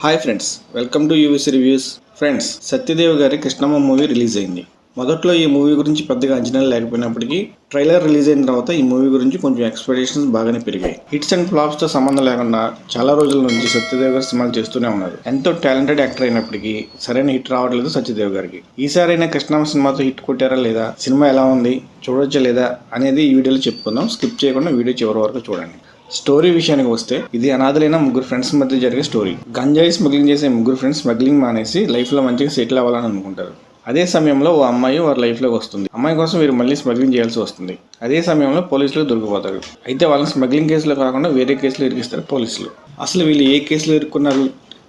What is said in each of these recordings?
Hi friends, welcome to UVC reviews. Friends, Satyadev గారి Krishnamma movie release అయింది. మొదట్లో ఈ మూవీ గురించి పెద్దగా అంచనాలు లేకపోయినప్పటికీ ట్రైలర్ రిలీజ్ అయిన తర్వాత ఈ మూవీ గురించి కొంచెం ఎక్స్పెక్టేషన్స్ బాగానే పెరిగాయి. హిట్స్ అండ్ ఫ్లాప్స్ తో సంబంధం లేకుండా చాలా రోజుల నుంచి సత్యదేవ్ గారు సినిమాలు చేస్తూనే ఉన్నారు. ఎంతో టాలెంటెడ్ యాక్టర్ అయినప్పటికీ సరైన హిట్ రావట్లేదు సత్యదేవ్ గారికి. ఈసారైనా కృష్ణమ్మ సినిమాతో హిట్ కొట్టారా లేదా, సినిమా ఎలా ఉంది, చూడొచ్చా లేదా అనేది ఈ వీడియోలో చెప్పుకుందాం. స్కిప్ చేయకుండా వీడియో చివరి వరకు చూడండి. స్టోరీ విషయానికి వస్తే ఇది అనాథలైన ముగ్గురు ఫ్రెండ్స్ మధ్య జరిగే స్టోరీ. గంజాయి స్మగ్లింగ్ చేసే ముగ్గురు ఫ్రెండ్స్ స్మగ్లింగ్ మానేసి లైఫ్లో మంచిగా సెటిల్ అవ్వాలని అనుకుంటారు. అదే సమయంలో ఓ అమ్మాయి వారి లైఫ్లోకి వస్తుంది. అమ్మాయి కోసం వీరు మళ్ళీ స్మగ్లింగ్ చేయాల్సి వస్తుంది. అదే సమయంలో పోలీసులు దొరికిపోతారు. అయితే వాళ్ళని స్మగ్లింగ్ కేసులో కాకుండా వేరే కేసులో ఇరికిస్తారు పోలీసులు. అసలు వీళ్ళు ఏ కేసులో ఇరుక్కున్నారు,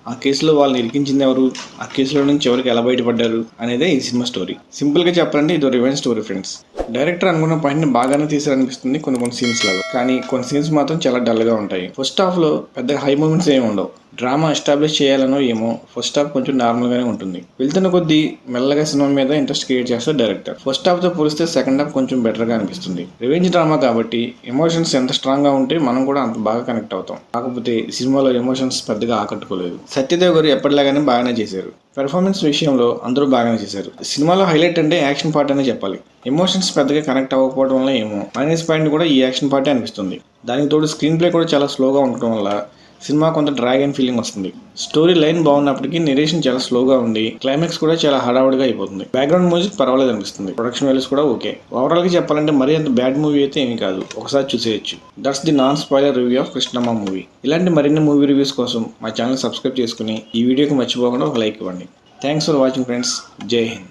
ఆ కేసులో వాళ్ళని ఇరికించింది ఎవరు, ఆ కేసులో నుంచి ఎవరికి ఎలా బయటపడ్డారు అనేదే ఈ సినిమా స్టోరీ. సింపుల్ గా చెప్పాలంటే ఇది రివెంజ్ స్టోరీ ఫ్రెండ్స్. డైరెక్టర్ అనుకున్న పాయింట్ ని బాగానే తీసారనిపిస్తుంది కొన్ని సీన్స్ లాగా, కానీ కొన్ని సీన్స్ మాత్రం చాలా డల్ గా ఉంటాయి. ఫస్ట్ హాఫ్ లో పెద్దగా హై మూమెంట్స్ ఏమి ఉండవు. డ్రామా ఎస్టాబ్లిష్ చేయాలనో ఏమో ఫస్ట్ హాఫ్ కొంచెం నార్మల్ గానే ఉంటుంది. వెళ్తున్న కొద్దీ మెల్లగా సినిమా మీద ఇంట్రెస్ట్ క్రియేట్ చేస్తారు డైరెక్టర్. ఫస్ట్ హాఫ్ తో పోలిస్తే సెకండ్ హాఫ్ కొంచెం బెటర్ గా అనిపిస్తుంది. రివెంజ్ డ్రామా కాబట్టి ఎమోషన్స్ ఎంత స్ట్రాంగ్ గా ఉంటే మనం కూడా అంత బాగా కనెక్ట్ అవుతాం. కాకపోతే ఈ సినిమాలో ఎమోషన్స్ పెద్దగా ఆకట్టుకోలేదు. సత్యదేవ్ గారు ఎప్పటిలాగానే బాగానే చేశారు. పెర్ఫార్మెన్స్ విషయంలో అందరూ బాగానే చేశారు. సినిమాలో హైలైట్ అంటే యాక్షన్ పార్ట్ అనే చెప్పాలి. ఎమోషన్స్ పెద్దగా కనెక్ట్ అవ్వకపోవడం వల్ల ఏమో మైనస్ పాయింట్ కూడా ఈ యాక్షన్ పార్టే అనిపిస్తుంది. దానికి తోడు స్క్రీన్ ప్లే కూడా చాలా స్లోగా ఉండటం వల్ల సినిమా కొంత డ్రాగ్ అండ్ ఫీలింగ్ వస్తుంది. స్టోరీ లైన్ బాగున్నప్పటికీ నెరేషన్ చాలా స్లోగా ఉండి క్లైమాక్స్ కూడా చాలా హడావుడిగా అయిపోతుంది. బ్యాక్గ్రౌండ్ మ్యూజిక్ పర్వాలేదు అనిపిస్తుంది. ప్రొడక్షన్ వాల్యూస్ కూడా ఓకే. ఓవరాల్ గా చెప్పాలంటే మరీ అంత బ్యాడ్ మూవీ అయితే ఏమీ కాదు, ఒకసారి చూసేయచ్చు. That's the non spoiler review of Krishnamma movie. ఇలాంటి మరిన్ని మూవీ రివ్యూస్ కోసం మా ఛానల్ సబ్స్క్రైబ్ చేసుకుని ఈ వీడియోకి మర్చిపోకుండా ఒక లైక్ ఇవ్వండి. Thanks for watching friends. జై హింద్.